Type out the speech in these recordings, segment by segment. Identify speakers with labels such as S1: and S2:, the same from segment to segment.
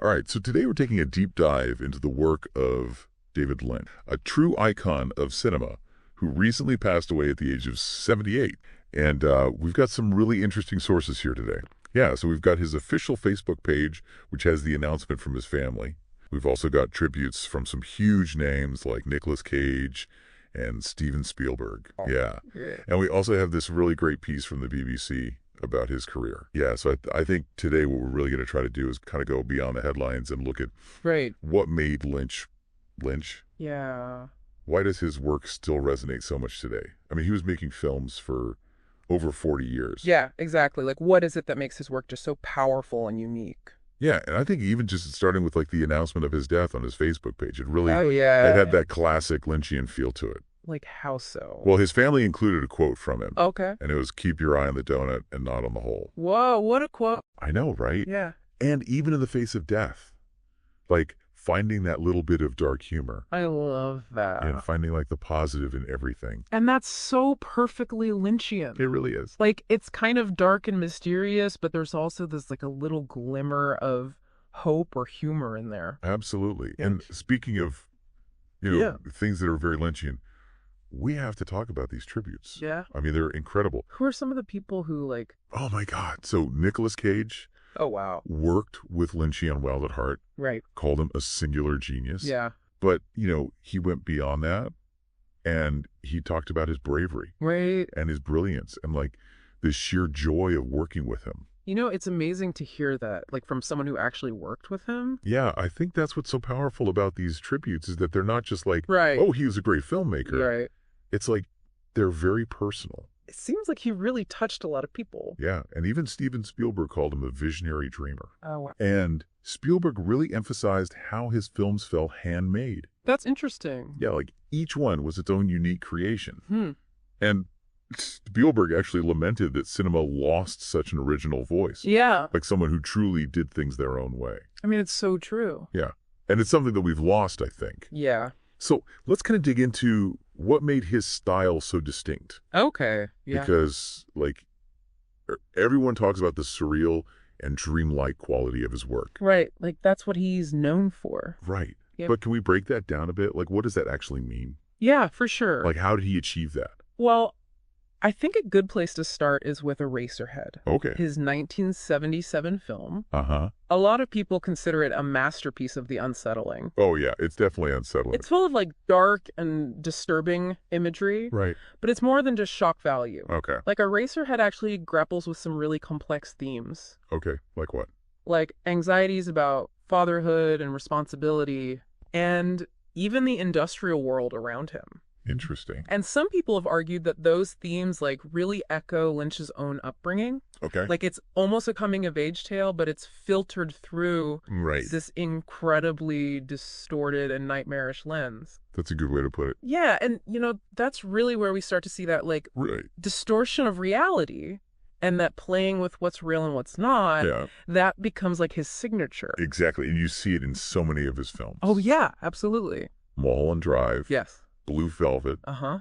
S1: All right, so today we're taking a deep dive into the work of David Lynch, a true icon of cinema who recently passed away at the age of 78. And we've got some really interesting sources here today. Yeah, so we've got his official Facebook page, which has the announcement from his family. We've also got tributes from some huge names like Nicolas Cage and Steven Spielberg. Yeah. And we also have this really great piece from the BBC about his career. Yeah, so I think today what we're really going to try to do is kind of go beyond the headlines and look at what made Lynch Lynch.
S2: Yeah.
S1: Why does his work still resonate so much today? I mean, he was making films for over 40 years.
S2: Yeah, exactly. Like, what is it that makes his work just so powerful and unique?
S1: Yeah, and I think even just starting with like the announcement of his death on his Facebook page, it really
S2: it
S1: had that classic Lynchian feel to it.
S2: Like, how so?
S1: Well, his family included a quote from him.
S2: Okay.
S1: And it was, "Keep your eye on the donut and not on the hole."
S2: Whoa, what a quote.
S1: I know, right?
S2: Yeah.
S1: And even in the face of death, like finding that little bit of dark humor.
S2: I love that.
S1: And finding like the positive in everything.
S2: And that's so perfectly Lynchian.
S1: It really is.
S2: Like, it's kind of dark and mysterious, but there's also this like a little glimmer of hope or humor in there.
S1: Absolutely. And speaking of, things that are very Lynchian, we have to talk about these tributes.
S2: Yeah.
S1: I mean, they're incredible.
S2: Who are some of the people who like...
S1: Oh my God. So Nicolas Cage.
S2: Oh, wow.
S1: Worked with Lynch on Wild at Heart.
S2: Right.
S1: Called him a singular genius.
S2: Yeah.
S1: But, he went beyond that and he talked about his bravery.
S2: Right.
S1: And his brilliance and like the sheer joy of working with him.
S2: It's amazing to hear that, like, from someone who actually worked with him.
S1: Yeah, I think that's what's so powerful about these tributes is that they're not just like,
S2: right.
S1: Oh, he was a great filmmaker.
S2: Right.
S1: It's like they're very personal.
S2: It seems like he really touched a lot of people.
S1: Yeah, and even Steven Spielberg called him a visionary dreamer.
S2: Oh, wow.
S1: And Spielberg really emphasized how his films felt handmade.
S2: That's interesting.
S1: Yeah, like each one was its own unique creation. And Spielberg actually lamented that cinema lost such an original voice.
S2: Yeah.
S1: Like someone who truly did things their own way.
S2: I mean, it's so true.
S1: Yeah. And it's something that we've lost, I think.
S2: Yeah.
S1: So let's kind of dig into what made his style so distinct.
S2: Okay. Yeah.
S1: Because, like, everyone talks about the surreal and dreamlike quality of his work.
S2: Right. Like, that's what he's known for.
S1: Right.
S2: Yep.
S1: But can we break that down a bit? Like, what does that actually mean?
S2: Yeah, for sure.
S1: Like, how did he achieve that?
S2: Well, I think a good place to start is with Eraserhead.
S1: Okay.
S2: His 1977 film.
S1: Uh-huh.
S2: A lot of people consider it a masterpiece of the unsettling.
S1: Oh, yeah. It's definitely unsettling.
S2: It's full of, like, dark and disturbing imagery.
S1: Right.
S2: But it's more than just shock value.
S1: Okay.
S2: Like, Eraserhead actually grapples with some really complex themes.
S1: Okay. Like what?
S2: Like anxieties about fatherhood and responsibility, and even the industrial world around him.
S1: Interesting.
S2: And some people have argued that those themes like really echo Lynch's own upbringing.
S1: Okay.
S2: Like it's almost a coming of age tale, but it's filtered through this incredibly distorted and nightmarish lens.
S1: That's a good way to put it.
S2: Yeah, and that's really where we start to see that like distortion of reality and that playing with what's real and what's not, that becomes like his signature.
S1: Exactly. And you see it in so many of his films.
S2: Oh, yeah, absolutely.
S1: Mulholland Drive.
S2: Yes.
S1: Blue Velvet.
S2: Uh-huh.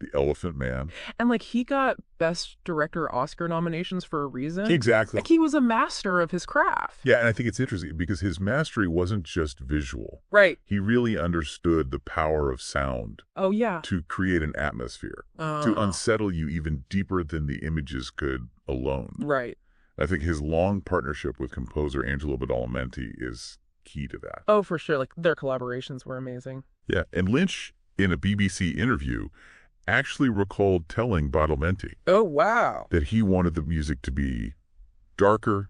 S1: The Elephant Man.
S2: And like he got Best Director Oscar nominations for a reason.
S1: Exactly.
S2: Like he was a master of his craft.
S1: Yeah, and I think it's interesting because his mastery wasn't just visual.
S2: Right.
S1: He really understood the power of sound.
S2: Oh, yeah.
S1: To create an atmosphere. To unsettle you even deeper than the images could alone.
S2: Right.
S1: I think his long partnership with composer Angelo Badalamenti is key to that.
S2: Oh, for sure. Like their collaborations were amazing.
S1: Yeah, and Lynch, in a BBC interview, actually recalled telling Badalamenti that he wanted the music to be darker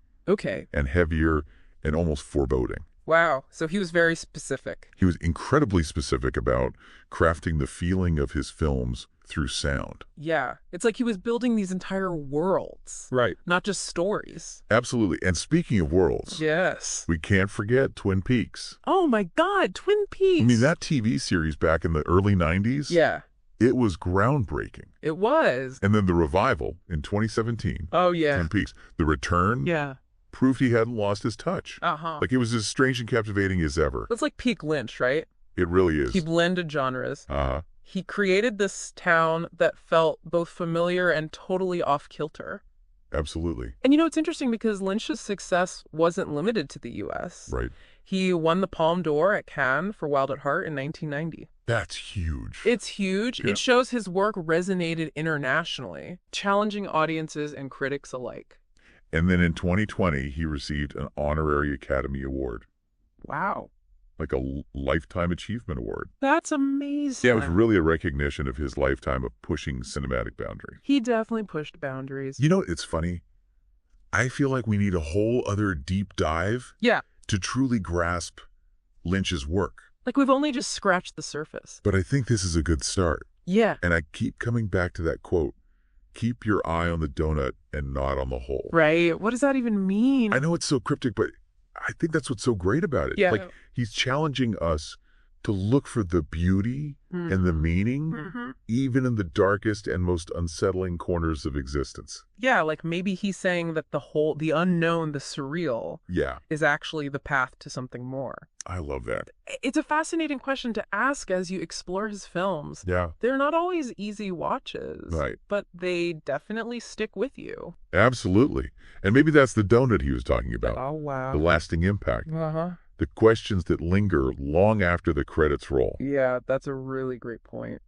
S1: and heavier and almost foreboding.
S2: Wow. So he was very specific.
S1: He was incredibly specific about crafting the feeling of his films through sound.
S2: Yeah. It's like he was building these entire worlds.
S1: Right.
S2: Not just stories.
S1: Absolutely. And speaking of worlds.
S2: Yes.
S1: We can't forget Twin Peaks.
S2: Oh my God, Twin Peaks.
S1: I mean, that TV series back in the early 90s.
S2: Yeah.
S1: It was groundbreaking.
S2: It was.
S1: And then the revival in 2017.
S2: Oh, yeah.
S1: Twin Peaks. The return.
S2: Yeah.
S1: Proved he hadn't lost his touch.
S2: Uh-huh.
S1: Like it was as strange and captivating as ever.
S2: It's like peak Lynch, right?
S1: It really is.
S2: He blended genres.
S1: Uh-huh.
S2: He created this town that felt both familiar and totally off-kilter.
S1: Absolutely.
S2: And it's interesting because Lynch's success wasn't limited to the U.S.
S1: Right.
S2: He won the Palme d'Or at Cannes for Wild at Heart in 1990.
S1: That's huge.
S2: It's huge.
S1: Yeah.
S2: It shows his work resonated internationally, challenging audiences and critics alike.
S1: And then in 2020, he received an honorary Academy Award.
S2: Wow.
S1: Like a Lifetime Achievement Award.
S2: That's amazing.
S1: Yeah, it was really a recognition of his lifetime of pushing cinematic boundaries.
S2: He definitely pushed boundaries.
S1: It's funny. I feel like we need a whole other deep dive to truly grasp Lynch's work.
S2: Like we've only just scratched the surface.
S1: But I think this is a good start.
S2: Yeah.
S1: And I keep coming back to that quote, keep your eye on the donut and not on the hole.
S2: Right. What does that even mean?
S1: I know it's so cryptic, but I think that's what's so great about it.
S2: Yeah.
S1: Like, he's challenging us to look for the beauty and the meaning, even in the darkest and most unsettling corners of existence.
S2: Yeah, like maybe he's saying that the unknown, the surreal, is actually the path to something more.
S1: I love that.
S2: It's a fascinating question to ask as you explore his films.
S1: Yeah.
S2: They're not always easy watches,
S1: right,
S2: but they definitely stick with you.
S1: Absolutely. And maybe that's the donut he was talking about.
S2: Oh, wow.
S1: The lasting impact.
S2: Uh-huh.
S1: The questions that linger long after the credits roll.
S2: Yeah, that's a really great point.